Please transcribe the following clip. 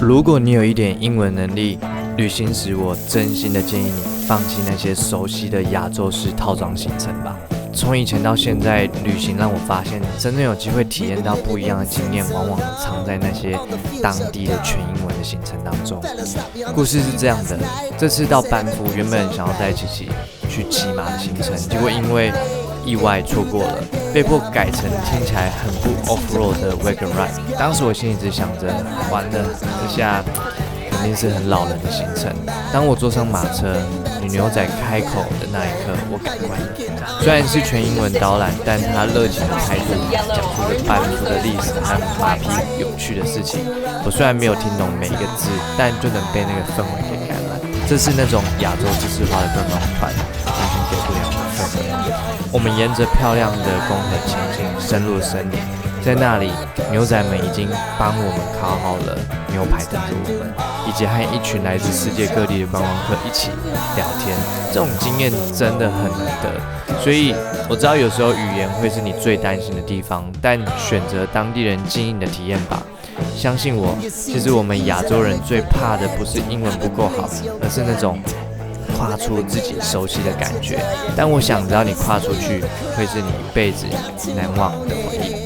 如果你有一点英文能力，旅行时我真心的建议你放弃那些熟悉的亚洲式套装行程吧。从以前到现在，旅行让我发现，真正有机会体验到不一样的经验，往往藏在那些当地的全英文的行程当中。故事是这样的：这次到班夫，原本想要带琪琪去骑马的行程，结果因为意外错过了，被迫改成听起来很不 off-road 的 wagon ride。当时我心里只想着，完了，这下肯定是很老人的行程。当我坐上马车，女牛仔开口的那一刻，我改观了。虽然是全英文导览，但她热情的态度讲述了班夫的历史和马匹有趣的事情。我虽然没有听懂每一个字，但就能被那个氛围给感染。这是那种亚洲知识化的观光团完全给不了的氛围。我们沿着漂亮的公河前进，深入森林。在那里，牛仔们已经帮我们烤好了牛排等着我们，以及和一群来自世界各地的观光客一起聊天。这种经验真的很难得，所以我知道有时候语言会是你最担心的地方，但选择当地人经营的体验吧。相信我，其实我们亚洲人最怕的不是英文不够好，而是那种跨出自己熟悉的感觉。但我想，只要你跨出去，会是你一辈子难忘的回忆。